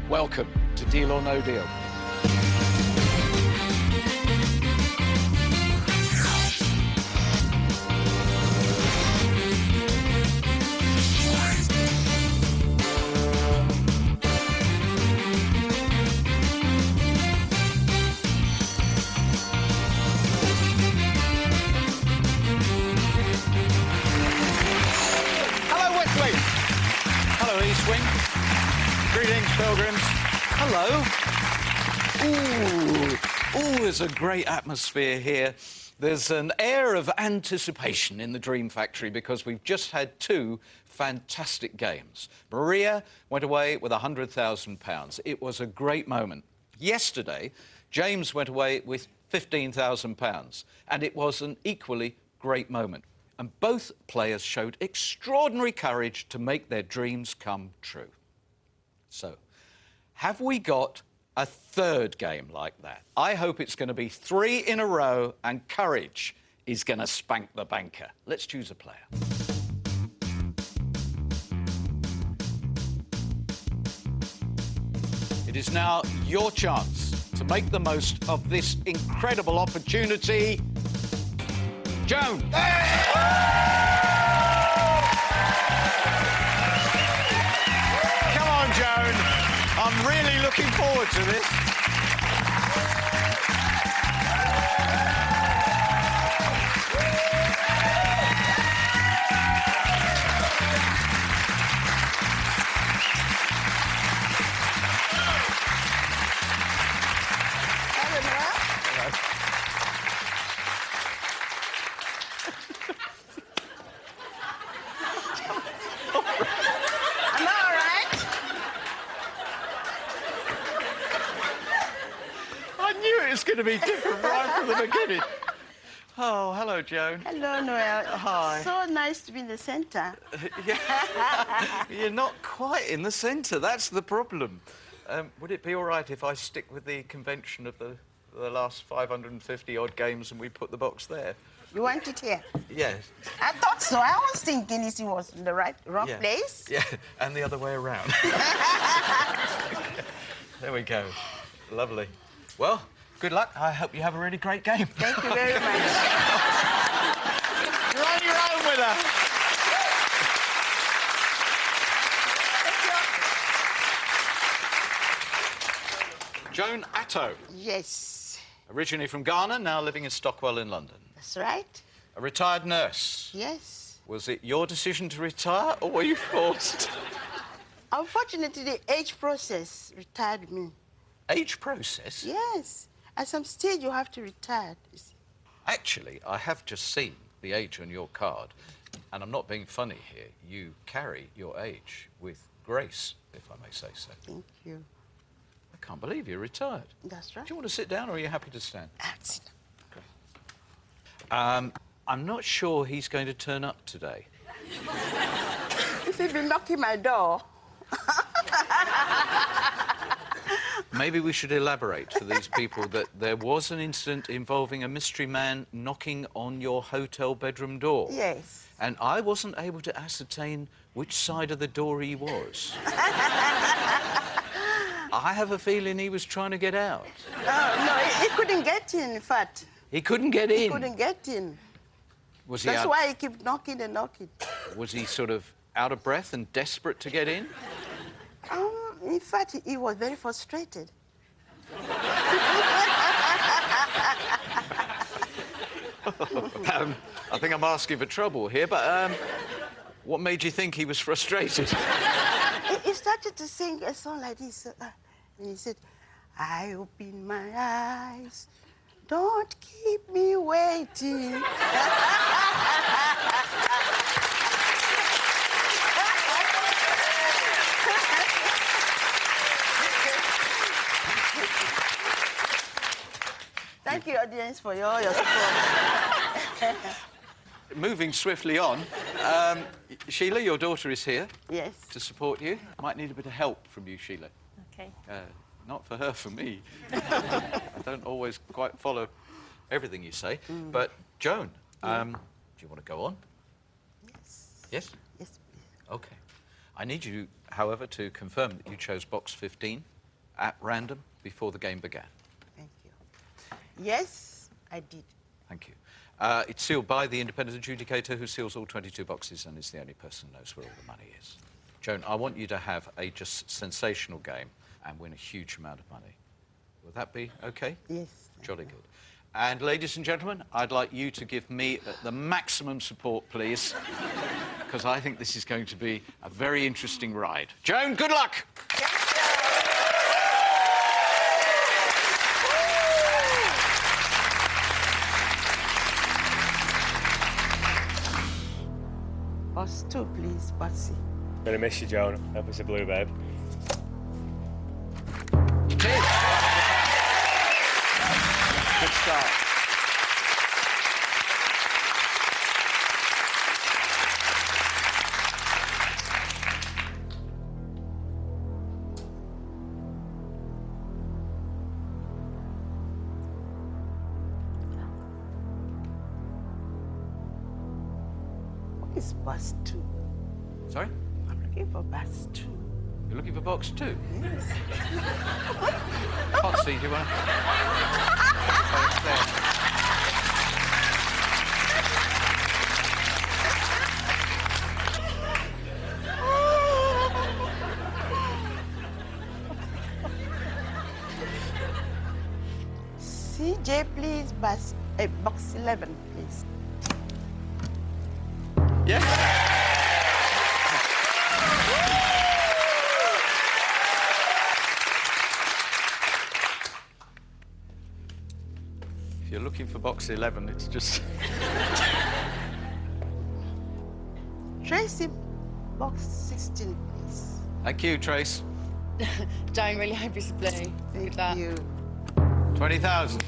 Welcome to Deal or No Deal. Hello, East Wing. Greetings, pilgrims. Hello. Ooh, there's a great atmosphere here. There's an air of anticipation in the Dream Factory because we've just had two fantastic games. Maria went away with £100,000. It was a great moment. Yesterday, James went away with £15,000, and it was an equally great moment. And both players showed extraordinary courage to make their dreams come true. So, have we got a third game like that? I hope it's going to be 3 in a row and courage is going to spank the banker. Let's choose a player. It is now your chance to make the most of this incredible opportunity. Joan! Come on, Joan. I'm really looking forward to this. It's going to be different right from the beginning. Oh, hello, Joan. Hello, Noel. Hi. So nice to be in the centre. Yeah. You're not quite in the centre. That's the problem. Would it be all right if I stick with the convention of the last 550-odd games and we put the box there? You want it here? Yes. I thought so. I was thinking it was in the wrong place. Yeah, and the other way around. There we go. Lovely. Well, good luck. I hope you have a really great game. Thank you very much. You're on your own with her. Joan Atto. Yes. Originally from Ghana, now living in Stockwell in London. That's right. A retired nurse. Yes. Was it your decision to retire, or were you forced? Unfortunately, the age process retired me. Age process? Yes. At some stage, you have to retire. Actually, I have just seen the age on your card, and I'm not being funny here. You carry your age with grace, if I may say so. Thank you. I can't believe you're retired. That's right. Do you want to sit down, or are you happy to stand? Sit down. I'm not sure he's going to turn up today. If he'd been knocking my door. Maybe we should elaborate for these people that there was an incident involving a mystery man knocking on your hotel bedroom door. Yes. And I wasn't able to ascertain which side of the door he was. I have a feeling he was trying to get out. No, he couldn't get in fact. He couldn't get in? He couldn't get in. Was he That's why he kept knocking and knocking. Was he sort of out of breath and desperate to get in? In fact, he was very frustrated. I think I'm asking for trouble here, but what made you think he was frustrated? He started to sing a song like this. And he said, I open my eyes, don't keep me waiting. Thank you, audience, for all your support. Moving swiftly on, Sheila, your daughter is here. Yes. To support you. Might need a bit of help from you, Sheila. OK. Not for her, for me. I don't always quite follow everything you say. But, Joan, do you want to go on? Yes. Yes? Yes, please. OK. I need you, however, to confirm that you chose box 15. at random before the game began? Thank you. Yes, I did. Thank you. It's sealed by the independent adjudicator who seals all 22 boxes and is the only person who knows where all the money is. Joan, I want you to have a just sensational game and win a huge amount of money. Will that be okay? Yes. Jolly good. And ladies and gentlemen, I'd like you to give me the maximum support, please, because I think this is going to be a very interesting ride. Joan, good luck! Box 2, please, Patsy. Gonna miss you, Joan. Hope it's a blue, babe. It is. Good start. What is box 2? Sorry? I'm looking for box 2. You're looking for box 2? Yes. Foxy, do you want to... Oh, it's there. CJ, please, box 11, please. Yes. If you're looking for box 11, it's just... Tracy, box 16, please. Thank you, Trace. Don't really hope it's blue. Thank you. 20,000.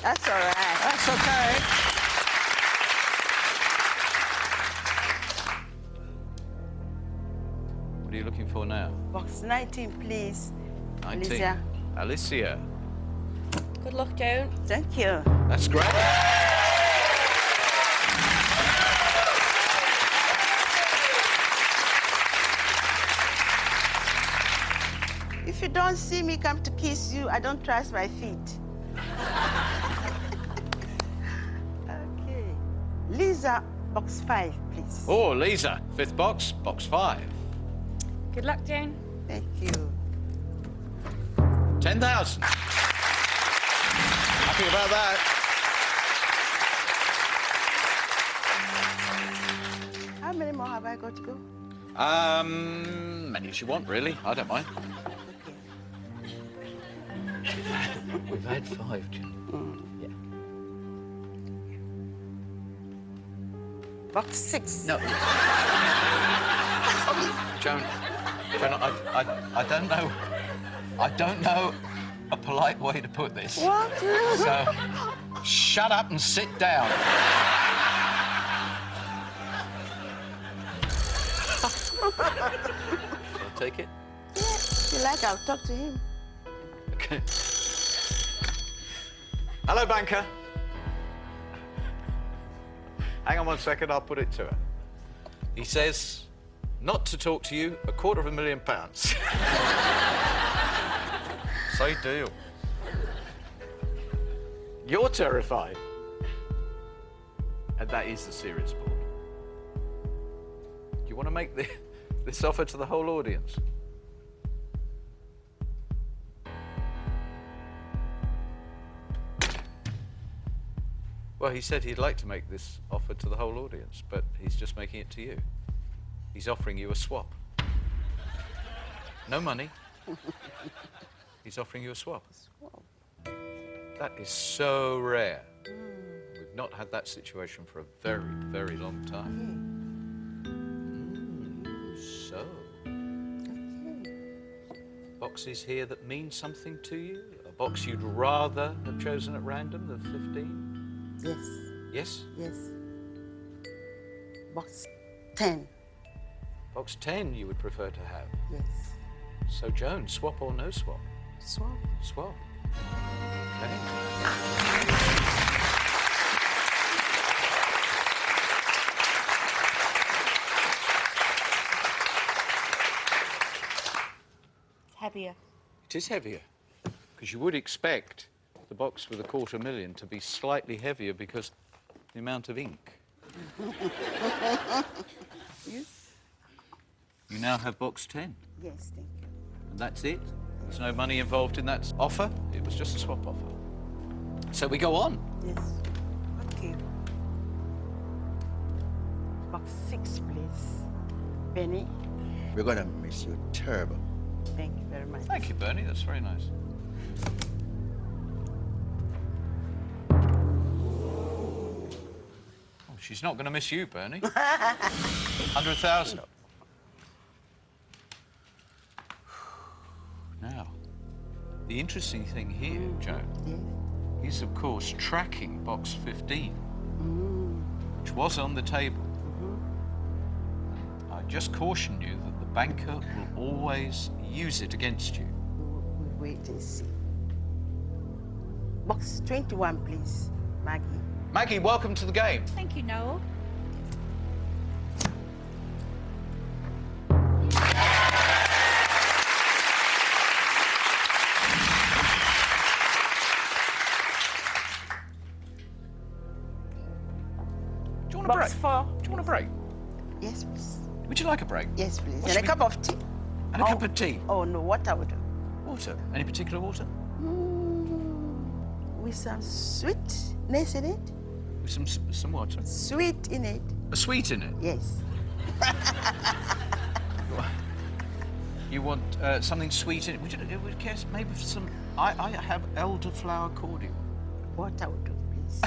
That's all right. That's okay. What are you looking for now? Box 19, please. 19. Alicia. Alicia. Good luck, Joan. Thank you. That's great. If you don't see me come to kiss you, I don't trust my feet. Okay. Lisa, box 5, please. Oh, Lisa. Fifth box, box 5. Good luck, Joan. Thank you. 10,000. Happy about that. How many more have I got to go? Many as you want, really. I don't mind. Okay. We've had 5, Jim. Yeah. Box 6. No. Joan, I don't know. I don't know a polite way to put this. What? So, shut up and sit down. Shall I take it? Yeah. If you like, I'll talk to him. Okay. Hello, banker. Hang on 1 second, I'll put it to her. He says, not to talk to you, £250,000. Say deal. You're terrified. And that is the serious board. Do you want to make this offer to the whole audience? Well, he said he'd like to make this offer to the whole audience, but he's just making it to you. He's offering you a swap. No money. He's offering you a swap. That is so rare. We've not had that situation for a very, very long time. So, boxes here that mean something to you? A box you'd rather have chosen at random than 15? Yes. Yes? Yes. Box 10. Box 10 you would prefer to have. Yes. So, Joan, swap or no swap? Swap. Swap. Okay. It's heavier. It is heavier. Because you would expect the box with $250,000 to be slightly heavier because the amount of ink. Yes? You now have box 10. Yes, thank you. And that's it. There's no money involved in that offer. It was just a swap offer. So we go on. Yes. Okay. Box 6, please. Benny, We're gonna miss you terrible. thank you very much. Thank you, Bernie. That's very nice. Oh, she's not going to miss you, Bernie. 100,000. Now, the interesting thing here, Joan, Yes. is, of course, tracking box 15, which was on the table. I just caution you that the banker will always use it against you. We'll wait and see. Box 21, please, Maggie. Maggie, welcome to the game. Thank you, Noel. Do you want a Box break? 4. Do you want a break? Yes, please. Would you like a break? Yes, please. What And should a we- cup of tea. And a cup of tea? Oh, no, water would do. Water? Any particular water? With some sweetness in it. With some water? Sweet in it. A sweet in it? Yes. You want something sweet in it? Would you care maybe for some... I have elderflower cordial. Water would do, please.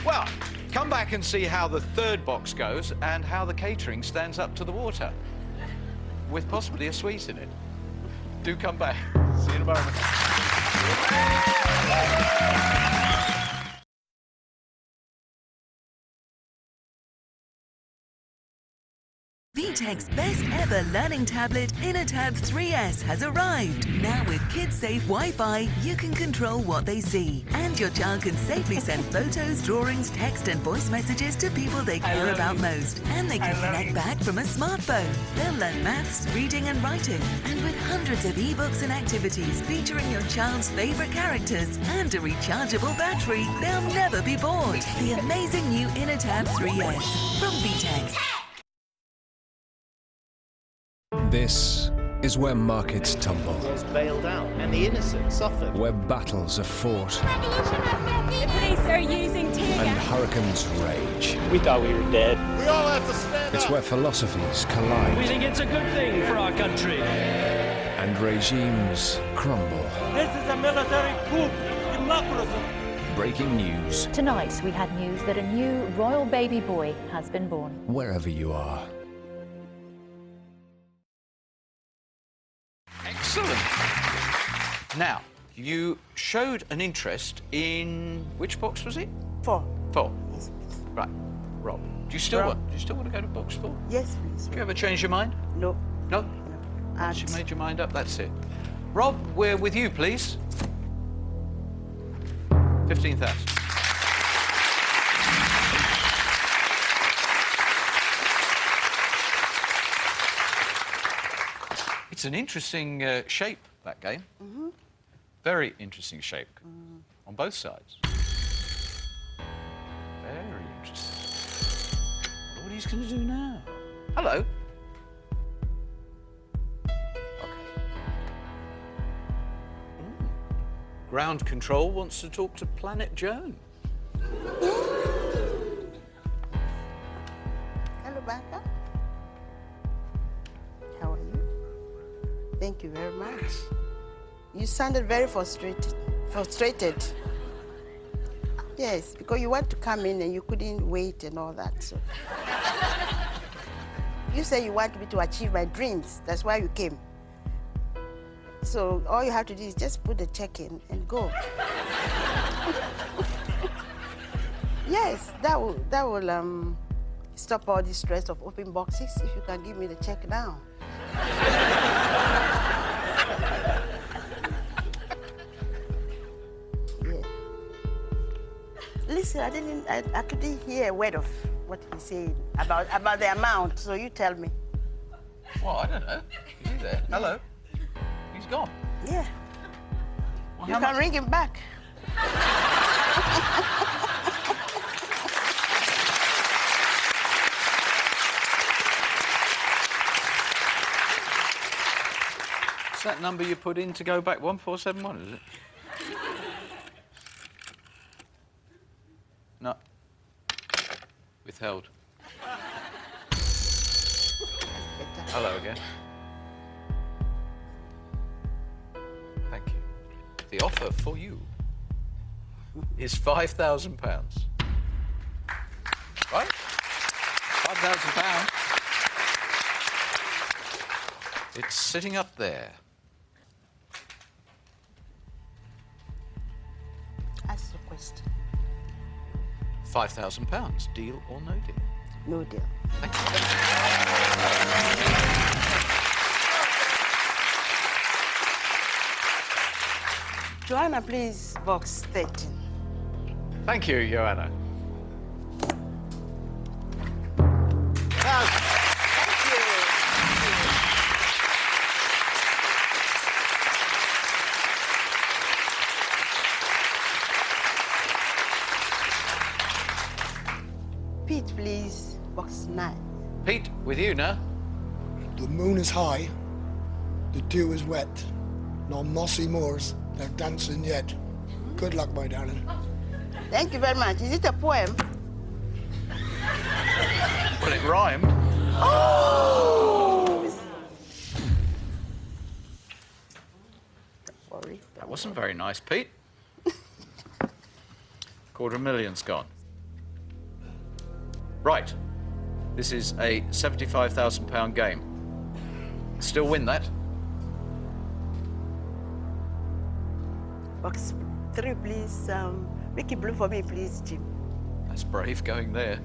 Well, come back and see how the third box goes and how the catering stands up to the water. With possibly a sweet in it. Do come back. See you in a moment. VTech's best ever learning tablet, InnoTab 3S, has arrived. Now with kid-safe Wi-Fi, you can control what they see. And your child can safely send photos, drawings, text and voice messages to people they care about most. And they can connect back from a smartphone. They'll learn maths, reading and writing. And with hundreds of ebooks and activities featuring your child's favorite characters and a rechargeable battery, they'll never be bored. The amazing new InnoTab 3S from VTech. This is where markets tumble, Was bailed out and the innocent suffered. where battles are fought The police are using tear and gas. hurricanes rage. We thought we were dead. We all have to stand It's up. where philosophies We collide think it's a good thing for our country. and regimes crumble. This is a military coup. Democracy. Breaking news Tonight, we had news that a new royal baby boy has been born. wherever you are. Excellent. Now, you showed an interest in... Which box was it? 4. 4. Yes, please. Right. Rob, do you still Rob. want to go to box 4? Yes, please. Do you ever change your mind? No. No? No. Once you've made your mind up, that's it. Rob, we're with you, please. 15,000. It's an interesting shape, that game. Very interesting shape. On both sides. Very interesting. I wonder what he's going to do now. Hello. Ground Control wants to talk to Planet Joan. Hello, Banker. How are you? Thank you very much. You sounded very frustrated. Yes, because you want to come in and you couldn't wait and all that. So you say you want me to achieve my dreams. That's why you came. So all you have to do is just put the check in and go. Yes, that will stop all the stress of open boxes if you can give me the check now. Yeah. Listen, I couldn't hear a word of what he said about the amount, so you tell me. Well, I don't know. You there? Hello. gone? Yeah. Well, You how can much? ring him back. Is that number you put in to go back 1471, is it? No. Withheld. Hello again. Thank you. The offer for you is £5,000. Right? £5,000. It's sitting up there. Ask the question. £5,000. Deal or no deal? No deal. Thank you. Joanna, please, box 13. Thank you, Joanna. Pete, please, box 9. Pete, with you now. The moon is high, the dew is wet, and on mossy moors they're dancing yet. Good luck, my darling. Thank you very much. Is it a poem? Well, it rhymed. Oh! Don't worry. That wasn't very nice, Pete. $250,000's gone. Right. This is a £75,000 game. Still win that. Box 3, please. Make it blue for me, please, Jim. That's brave going there.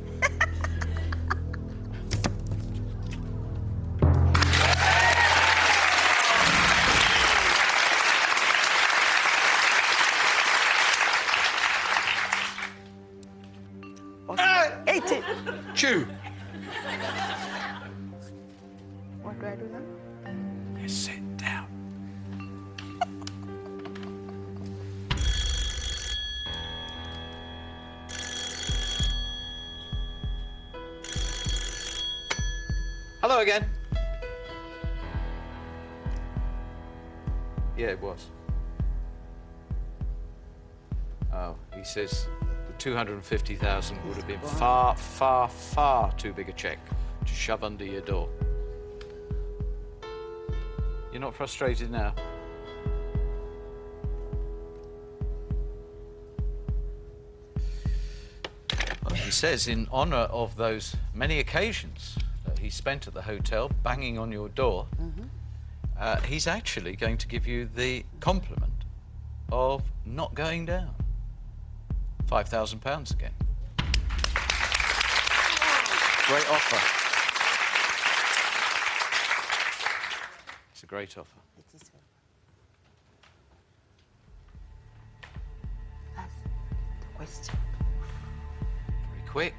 Box 18. Chew. What do I do now? You sit down. Hello again. Yeah, it was. Oh, he says the 250,000 would have been far, far, far too big a check to shove under your door. You're not frustrated now? Well, he says in honour of those many occasions that he spent at the hotel banging on your door, he's actually going to give you the compliment of not going down. £5,000 again. Great offer. It's a great offer. It is. That's the question. Very quick.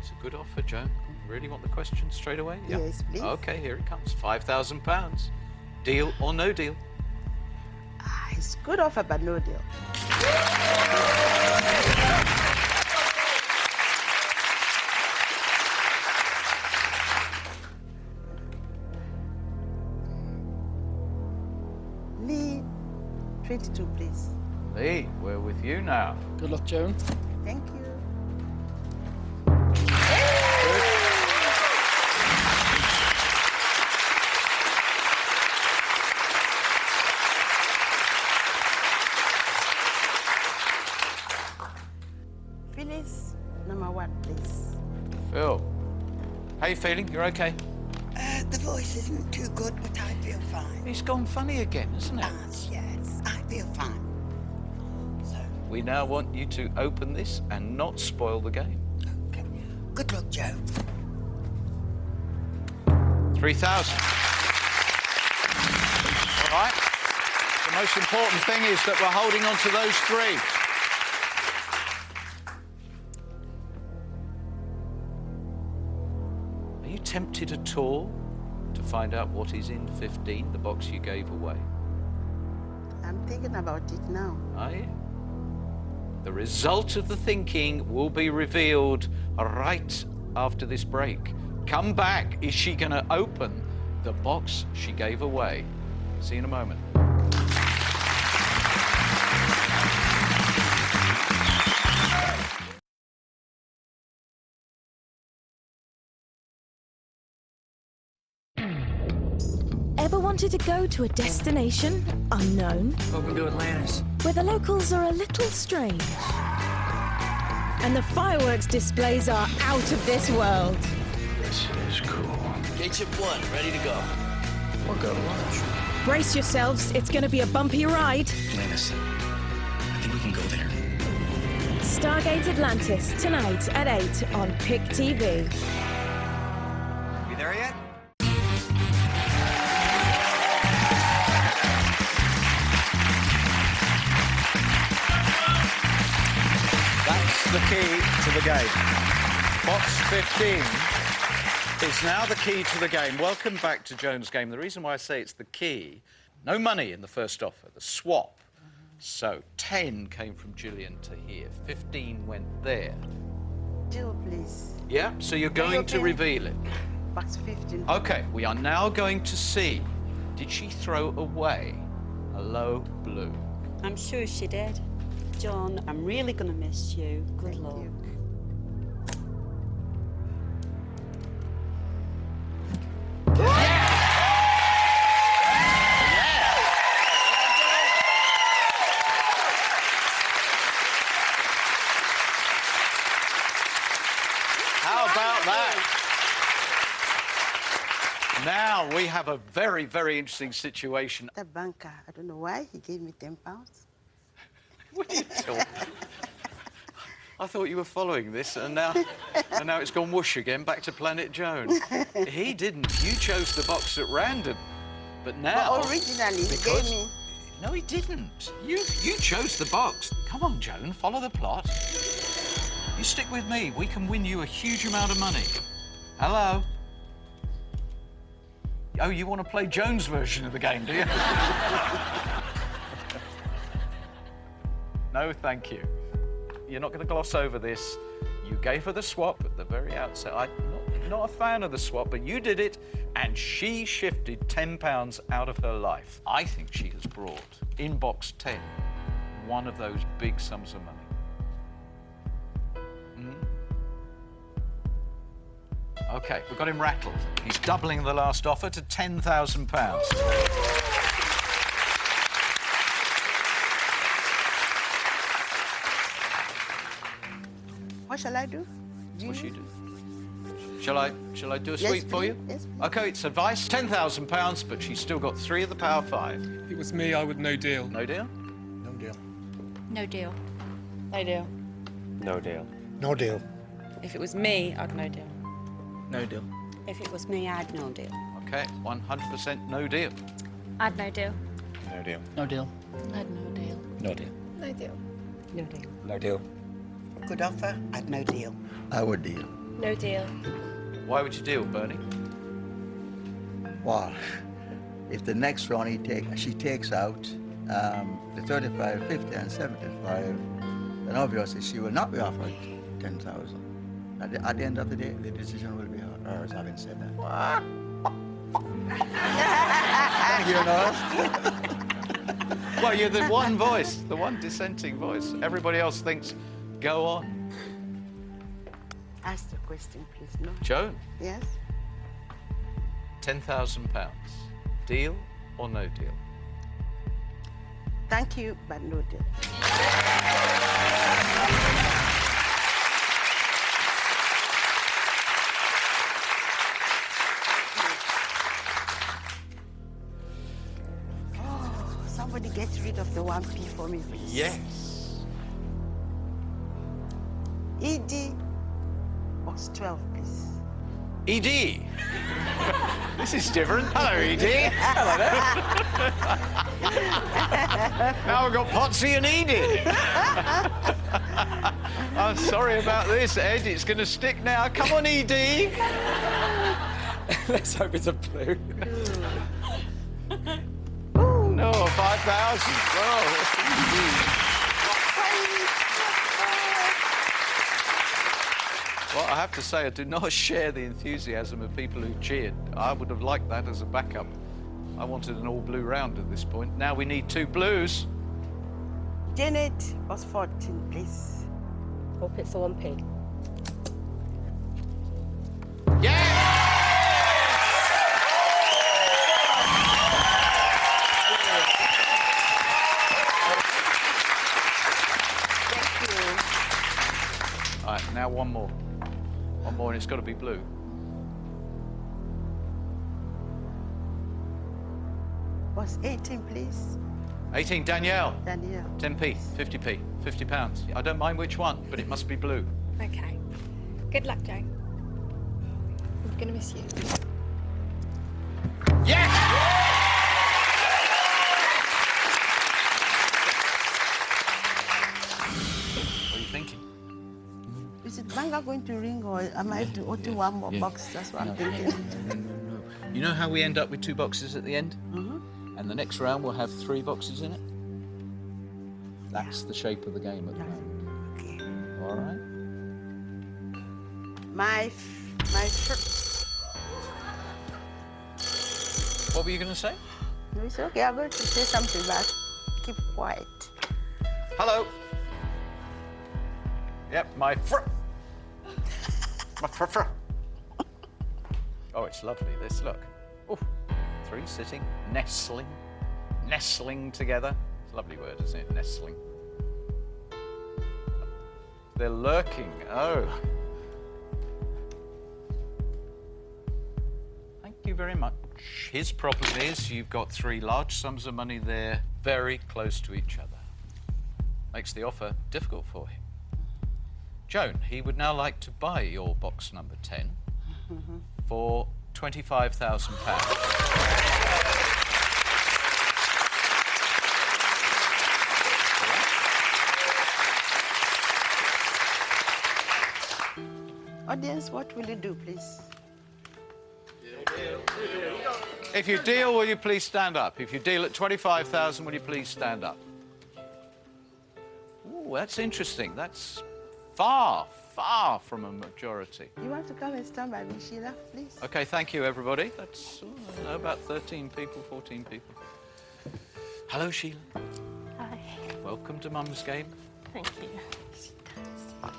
It's a good offer, Joan. Really want the question straight away? Yeah. Yes, please. Okay, here it comes. £5,000. Deal or no deal? It's good offer, but no deal. Lee, 22, please. Lee, we're with you now. Good luck, Joan. Thank you. Phyllis, number 1, please. Phil, how you feeling? You're okay? The voice isn't too good, but I feel fine. It's gone funny again, isn't it? Yes, I feel fine. So, We now want you to open this and not spoil the game. okay. Good luck, Joe. 3,000. All right. The most important thing is that we're holding on to those 3. Are you tempted at all to find out what is in 15, the box you gave away? I'm thinking about it now. Are you? The result of the thinking will be revealed right after this break. Come back. Is she going to open the box she gave away? See you in a moment. Ever wanted to go to a destination unknown? Welcome to Atlantis. Where the locals are a little strange. And the fireworks displays are out of this world. This is cool. J-Chip 1, ready to go. Or go to lunch. Brace yourselves, it's going to be a bumpy ride. Atlantis. I think we can go there. Stargate Atlantis, tonight at 8 on Pick TV. You there yet? That's the key to the game. Box 15 is now the key to the game. Welcome back to Joan's game. The reason why I say it's the key, no money in the first offer, the swap. So 10 came from Gillian to here, 15 went there. Jill, please. Yeah, so you're going to reveal it. Box 15. Okay, we are now going to see, did she throw away a low blue? I'm sure she did. John, I'm really going to miss you. Good luck. How about that? Now we have a very, very interesting situation. The banker, I don't know why he gave me £10. What are you talking? I thought you were following this, and now it's gone whoosh again, back to Planet Joan. He didn't. You chose the box at random. But now... But originally, he gave me... No, he didn't. You chose the box. Come on, Joan, follow the plot. You stick with me. We can win you a huge amount of money. Hello? Oh, you want to play Joan's version of the game, do you? No, thank you. You're not going to gloss over this. You gave her the swap at the very outset. I'm not a fan of the swap, but you did it, and she shifted £10 out of her life. I think she has brought, in box 10, one of those big sums of money. OK, we've got him rattled. He's doubling the last offer to £10,000. What shall I do? What should you do? Shall I do a sweep for you? Yes, please. OK, it's advice, £10,000, but she's still got 3 of the power 5. If it was me, I would no deal. No deal? No deal. No deal. No deal. No deal. No deal. If it was me, I'd no deal. No deal. If it was me, I'd no deal. OK, 100% no deal. I'd no deal. No deal. No deal. I'd no deal. No deal. No deal. No deal. No deal. Good offer, I'd no deal. I would deal. No deal. Why would you deal, Bernie? Well, if the next round she takes out the 35, 50, and 75, then obviously she will not be offered 10,000. At the end of the day, the decision will be hers, having said that. You know? Well, you're the one voice, the one dissenting voice. Everybody else thinks, go on. Ask the question, please. No. Joan, Yes? £10,000. Deal or no deal? Thank you, but no deal. Somebody get rid of the 1p for me, please. Yes. ED, box 12, please. ED. This is different. Hello, ED. Hello there. Now we've got Potsy and Edie. I'm sorry about this, Ed. It's going to stick now. Come on, ED. Let's hope it's a blue. No, £5. Well, I have to say, I do not share the enthusiasm of people who cheered. I would have liked that as a backup. I wanted an all-blue round at this point. Now we need 2 blues. Janet was 14, please. Hope it's the 1p. All right, now one more. One more, and it's got to be blue. Was 18, please. 18, Danielle. Danielle. 10p, 50p, £50. I don't mind which one, but it must be blue. Okay. Good luck, Joan. I'm gonna miss you. Yes! What are you thinking? Is it Banga going to ring, or am I to order one more box? That's what I'm thinking. No. You know how we end up with 2 boxes at the end? Mm-hmm. And the next round will have 3 boxes in it? That's the shape of the game at the moment. Okay. All right? What were you going to say? No, it's okay. I'm going to say something, but keep quiet. Hello. Yep, my fr. Oh, it's lovely, this, look. Oh, 3 sitting, nestling together. It's a lovely word, isn't it, nestling? They're lurking, oh. Thank you very much. His problem is you've got 3 large sums of money there, very close to each other. Makes the offer difficult for him. Joan, he would now like to buy your box number 10 for £25,000. Audience, what will you do, please? If you deal, will you please stand up? If you deal at 25,000, will you please stand up? Ooh, that's interesting. That's far from a majority. You want to come and stand by me, Sheila, please? Okay, thank you, everybody. That's about 13 people, 14 people. Hello, Sheila. Hi. Welcome to Mum's Game. Thank you. Oh,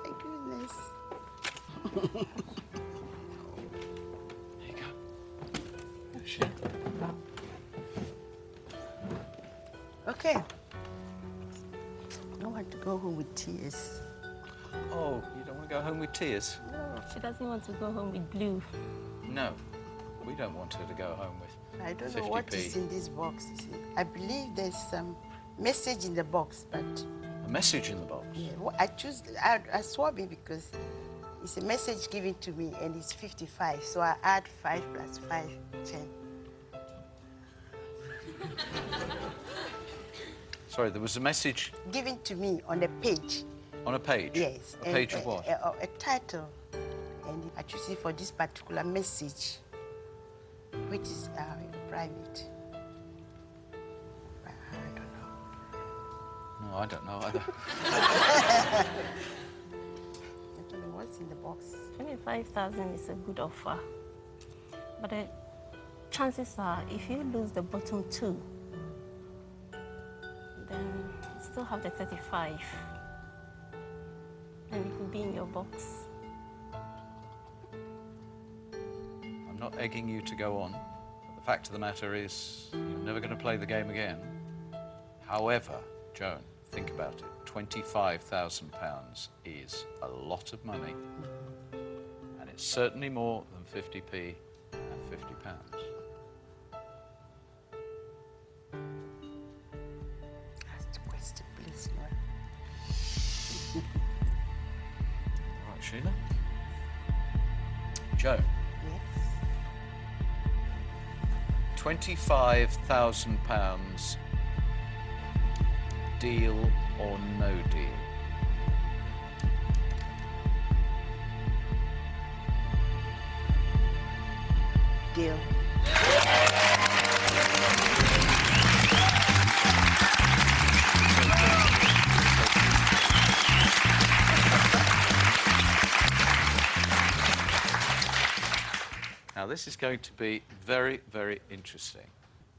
my goodness. There you go. Sheila. Okay. I want to go home with tears. Oh, you don't want to go home with tears? No, she doesn't want to go home with blue. No, we don't want her to go home with I don't 50p. know what is in this box. I believe there's some message in the box, but... A message in the box? Yeah, well, I swab it because it's a message given to me and it's 55, so I add 5 plus 5, 10. Sorry, there was a message... Given to me on a page. On a page? Yes. A page of what? A title. And I choose it for this particular message, which is private. I don't know. No, I don't know either. I don't know what's in the box. 25,000 is a good offer. But the chances are, if you lose the bottom 2, then you still have the 35. And it could be in your box. I'm not egging you to go on. But the fact of the matter is, you're never going to play the game again. However, Joan, think about it. £25,000 is a lot of money. And it's certainly more than 50p and £50. That's the question, please, Lord. All right, Sheila. Joan. Yes. £25,000, deal or no deal? Deal. Now, this is going to be very, very interesting.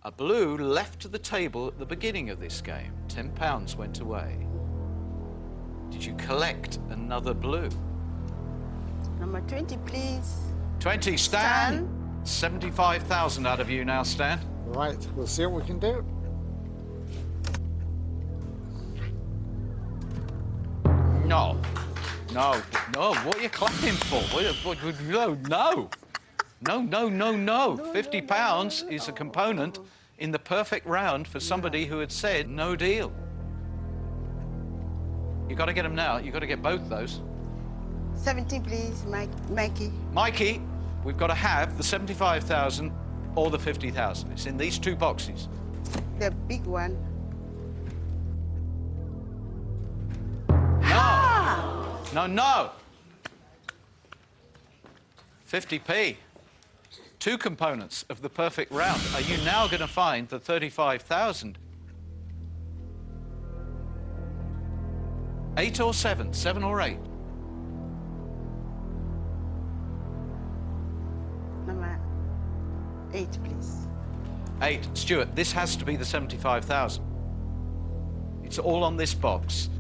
A blue left the table at the beginning of this game. £10 went away. Did you collect another blue? Number 20, please. 20, Stan. 75,000 out of you now, Stan. Right, we'll see what we can do. No. No, no, what are you clapping for? No, no. No, no, no, no. £50 is a component in the perfect round for somebody who had said no deal. You've got to get them now. You've got to get both those. 17, please, Mikey. Mikey, we've got to have the 75,000 or the 50,000. It's in these two boxes. The big one. No. No, no. 50p. Two components of the perfect round. Are you now going to find the 35,000? 8 or 7? 7 or 8? Number 8, please. 8. Stuart, this has to be the 75,000. It's all on this box.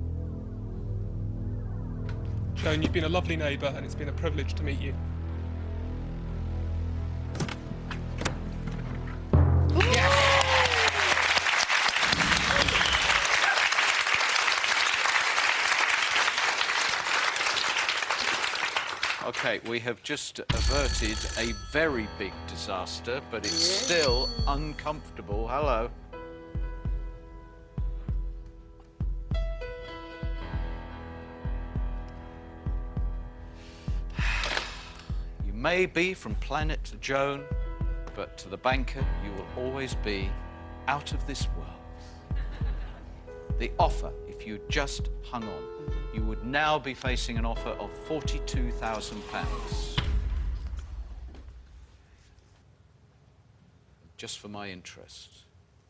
Joan, you've been a lovely neighbour, and it's been a privilege to meet you. OK, we have just averted a very big disaster, but it's still uncomfortable. Hello. You may be from planet Joan, but to the banker, you will always be out of this world. The offer, if you just hung on, you would now be facing an offer of £42,000. Just for my interest,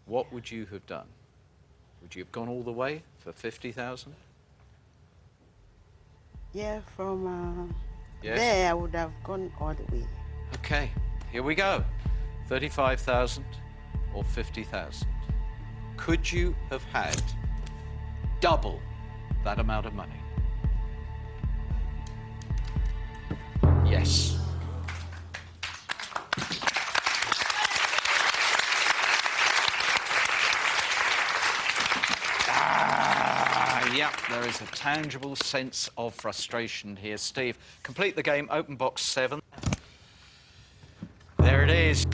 what would you have done? Would you have gone all the way for 50,000? Yeah, from Yes. there I would have gone all the way. OK, here we go. 35,000 or 50,000. Could you have had double that amount of money? Yes. Yep, there is a tangible sense of frustration here. Steve, complete the game, open box 7. There it is.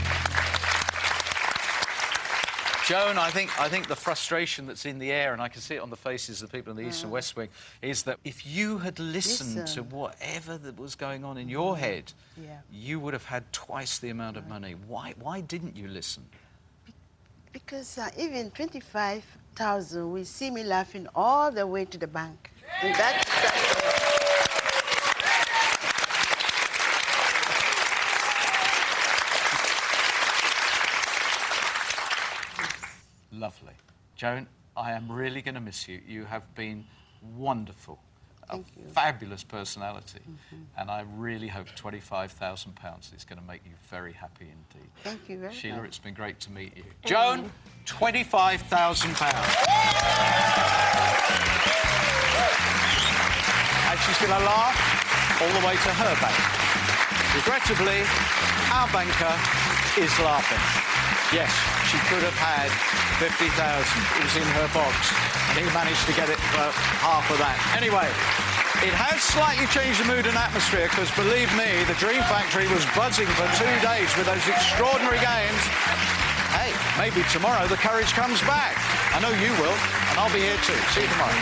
Joan, I think the frustration that's in the air, and I can see it on the faces of the people in the East and West Wing, is that if you had listened to whatever that was going on in your head, you would have had twice the amount of money. Why didn't you listen? Because even 25,000 will see me laughing all the way to the bank. And that's Lovely. Joan, I am really going to miss you. You have been wonderful. Thank you. Fabulous personality. And I really hope £25,000 is going to make you very happy indeed. Thank you very much. Sheila, it's been great to meet you. Joan, £25,000. And she's going to laugh all the way to her bank. Regrettably, our banker is laughing. Yes, she could have had 50,000. It was in her box, and he managed to get it for half of that. Anyway, it has slightly changed the mood and atmosphere, because believe me, the Dream Factory was buzzing for 2 days with those extraordinary games. Hey, maybe tomorrow the courage comes back. I know you will, and I'll be here too. See you tomorrow.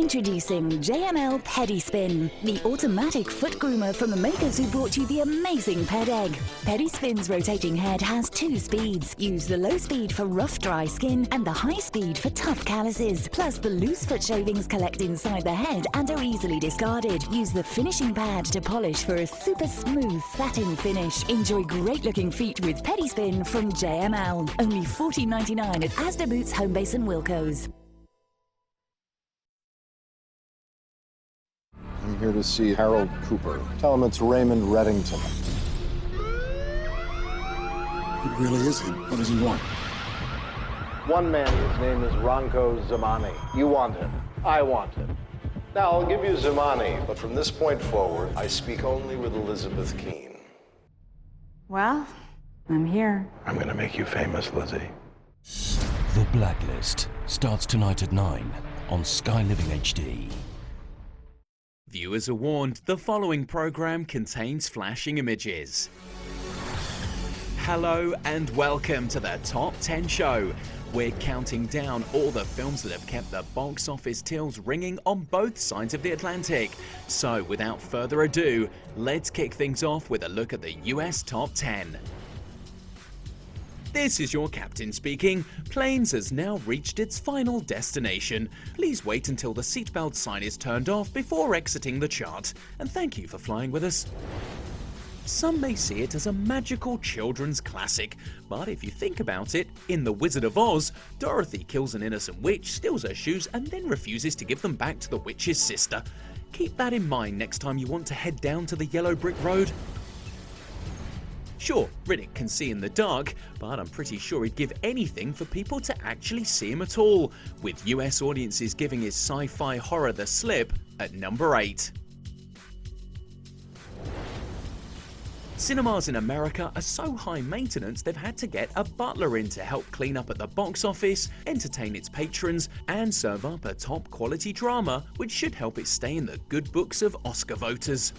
Introducing JML Pedi Spin, the automatic foot groomer from the makers who brought you the amazing Ped Egg. Pedi Spin's rotating head has 2 speeds. Use the low speed for rough, dry skin and the high speed for tough calluses. Plus, the loose foot shavings collect inside the head and are easily discarded. Use the finishing pad to polish for a super smooth satin finish. Enjoy great-looking feet with Pedi Spin from JML. Only $14.99 at Asda Boots, Homebase and Wilko's. I'm here to see Harold Cooper. Tell him it's Raymond Reddington. It really is him. What does he want? One man, his name is Ronco Zamani. You want him. I want him. Now, I'll give you Zamani, but from this point forward, I speak only with Elizabeth Keene. Well, I'm here. I'm gonna make you famous, Lizzie. The Blacklist starts tonight at 9 on Sky Living HD. Viewers are warned, the following program contains flashing images. Hello and welcome to the Top 10 Show. We're counting down all the films that have kept the box office tills ringing on both sides of the Atlantic. So without further ado, let's kick things off with a look at the US Top 10. This is your captain speaking. Planes has now reached its final destination. Please wait until the seatbelt sign is turned off before exiting the chart. And thank you for flying with us. Some may see it as a magical children's classic, but if you think about it, in The Wizard of Oz, Dorothy kills an innocent witch, steals her shoes, and then refuses to give them back to the witch's sister. Keep that in mind next time you want to head down to the yellow brick road. Sure, Riddick can see in the dark, but I'm pretty sure he'd give anything for people to actually see him at all, with US audiences giving his sci-fi horror the slip at number 8. Cinemas in America are so high maintenance they've had to get a butler in to help clean up at the box office, entertain its patrons, and serve up a top quality drama which should help it stay in the good books of Oscar voters.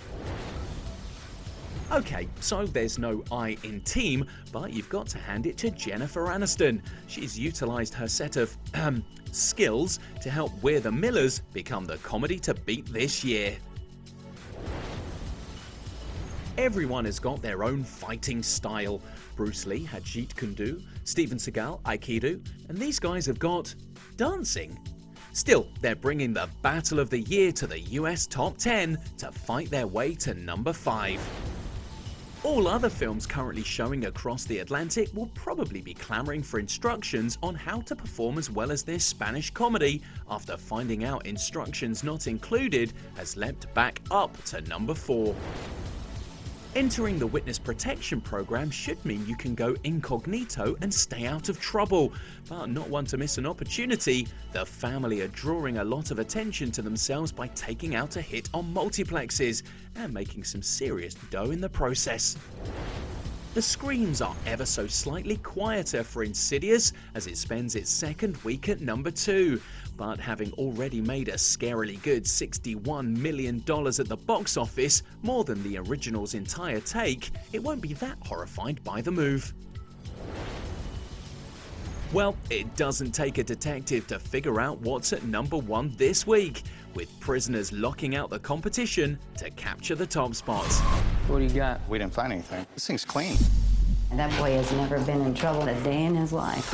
Okay, so there's no I in team, but you've got to hand it to Jennifer Aniston. She's utilised her set of, skills to help We're the Millers become the comedy to beat this year. Everyone has got their own fighting style. Bruce Lee had Jeet Kune Do, Steven Seagal, Aikido, and these guys have got dancing. Still, they're bringing the Battle of the Year to the US Top 10 to fight their way to number 5. All other films currently showing across the Atlantic will probably be clamoring for instructions on how to perform as well as their Spanish comedy after finding out Instructions Not Included has leapt back up to number 4. Entering the witness protection program should mean you can go incognito and stay out of trouble, but not one to miss an opportunity. The family are drawing a lot of attention to themselves by taking out a hit on multiplexes and making some serious dough in the process. The screams are ever so slightly quieter for Insidious as it spends its second week at number 2. But having already made a scarily good $61 million at the box office, more than the original's entire take, it won't be that horrified by the move. Well, it doesn't take a detective to figure out what's at number 1 this week, with Prisoners locking out the competition to capture the top spot. What do you got? We didn't find anything. This thing's clean. That boy has never been in trouble a day in his life.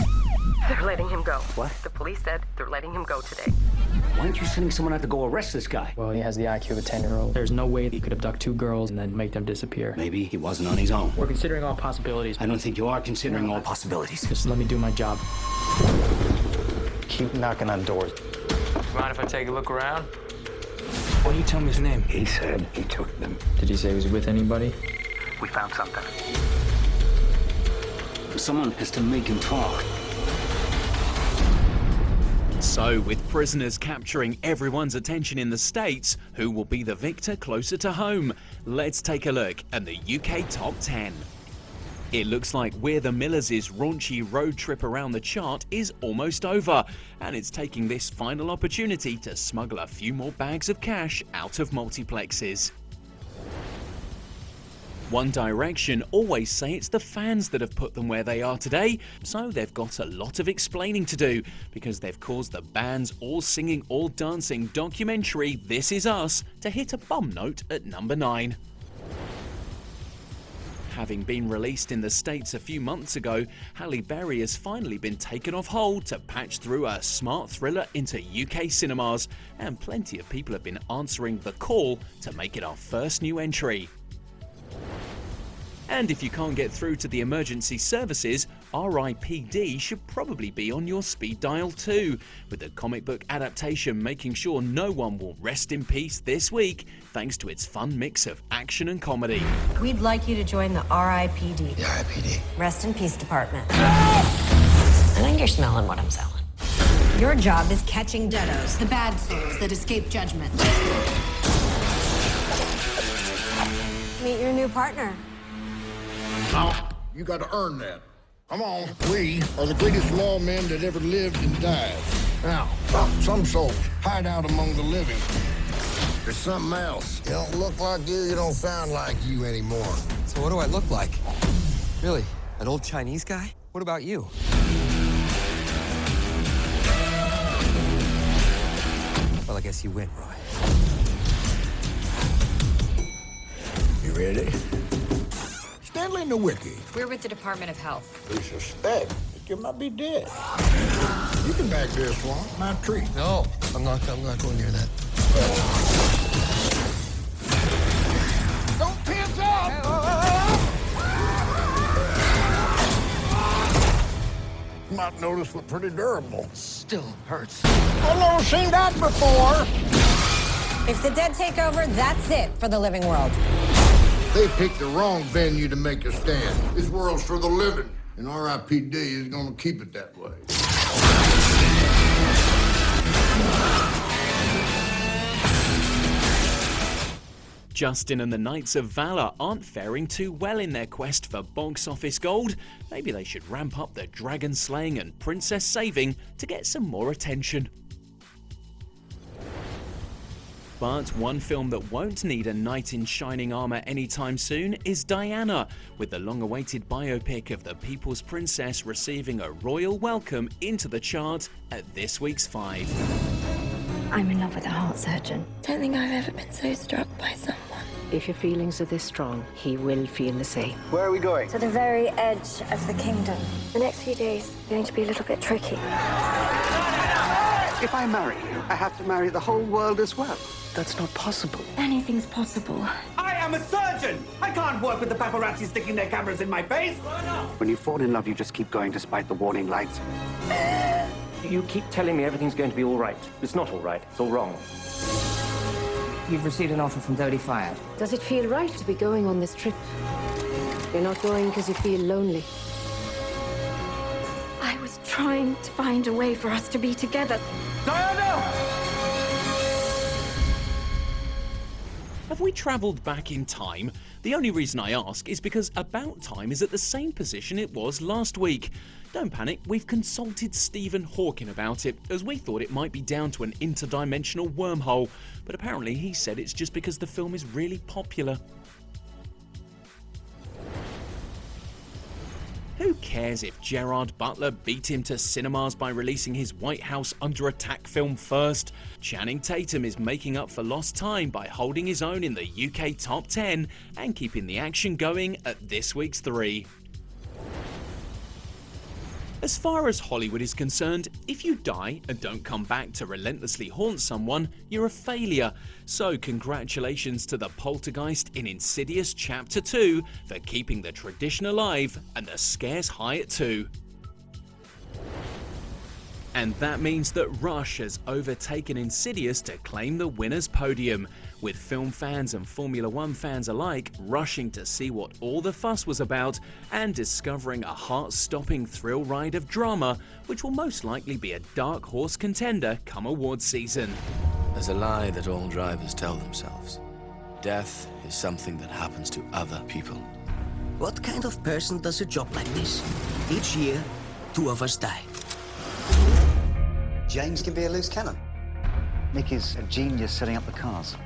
They're letting him go. What? The police said they're letting him go today. Why aren't you sending someone out to go arrest this guy? Well, he has the IQ of a 10-year-old. There's no way he could abduct 2 girls and then make them disappear. Maybe he wasn't on his own. We're considering all possibilities. I don't think you are considering all possibilities. Just let me do my job. Keep knocking on doors. Mind if I take a look around? Why don't you tell me his name? He said he took them. Did he say he was with anybody? We found something. Someone has to make him talk. So, with Prisoners capturing everyone's attention in the States, who will be the victor closer to home? Let's take a look at the UK Top 10. It looks like We're the Millers' raunchy road trip around the chart is almost over, and it's taking this final opportunity to smuggle a few more bags of cash out of multiplexes. One Direction always say it's the fans that have put them where they are today, so they've got a lot of explaining to do, because they've caused the band's all singing, all dancing documentary This Is Us to hit a bum note at number 9. Having been released in the States a few months ago, Halle Berry has finally been taken off hold to patch through a smart thriller into UK cinemas, and plenty of people have been answering the call to make it our first new entry. And if you can't get through to the emergency services, RIPD should probably be on your speed dial too, with the comic book adaptation making sure no one will rest in peace this week, thanks to its fun mix of action and comedy. We'd like you to join the RIPD. The RIPD. Rest in Peace Department. I think you're smelling what I'm selling. Your job is catching deados, the bad souls that escape judgment. Meet your new partner. Now, you got to earn that. Come on. We are the greatest lawmen that ever lived and died. Now, some souls hide out among the living. There's something else. You don't look like you don't sound like you anymore. So what do I look like? Really? An old Chinese guy? What about you? Well, I guess you win, Roy. You ready? Stanley Nowicki. We're with the Department of Health. We suspect that you might be dead. You can back this one. My treat. No, I'm not going near that. Don't tense up! You might notice we're pretty durable. Still hurts. I've never seen that before. If the dead take over, that's it for the living world. They picked the wrong venue to make a stand. This world's for the living, and RIPD is going to keep it that way. Justin and the Knights of Valor aren't faring too well in their quest for box office gold. Maybe they should ramp up the dragon slaying and princess saving to get some more attention. But one film that won't need a knight in shining armour anytime soon is Diana, with the long-awaited biopic of the People's Princess receiving a royal welcome into the chart at this week's 5. I'm in love with a heart surgeon. Don't think I've ever been so struck by someone. If your feelings are this strong, he will feel the same. Where are we going? To the very edge of the kingdom. The next few days are going to be a little bit tricky. If I marry you, I have to marry the whole world as well. That's not possible. Anything's possible. I am a surgeon! I can't work with the paparazzi sticking their cameras in my face! When you fall in love, you just keep going despite the warning lights. You keep telling me everything's going to be all right. It's not all right. It's all wrong. You've received an offer from Dodie Fired. Does it feel right to be going on this trip? You're not going because you feel lonely. I was trying to find a way for us to be together. Diana! Have we travelled back in time? The only reason I ask is because About Time is at the same position it was last week. Don't panic, we've consulted Stephen Hawking about it, as we thought it might be down to an interdimensional wormhole, but apparently he said it's just because the film is really popular. Who cares if Gerard Butler beat him to cinemas by releasing his White House Under Attack film first? Channing Tatum is making up for lost time by holding his own in the UK top 10 and keeping the action going at this week's 3. As far as Hollywood is concerned, if you die and don't come back to relentlessly haunt someone, you're a failure. So congratulations to the poltergeist in Insidious Chapter 2 for keeping the tradition alive and the scares high at 2. And that means that Rush has overtaken Insidious to claim the winner's podium, with film fans and Formula One fans alike rushing to see what all the fuss was about and discovering a heart-stopping thrill ride of drama, which will most likely be a dark horse contender come awards season. There's a lie that all drivers tell themselves. Death is something that happens to other people. What kind of person does a job like this? Each year, 2 of us die. James can be a loose cannon. Nick is a genius setting up the cars.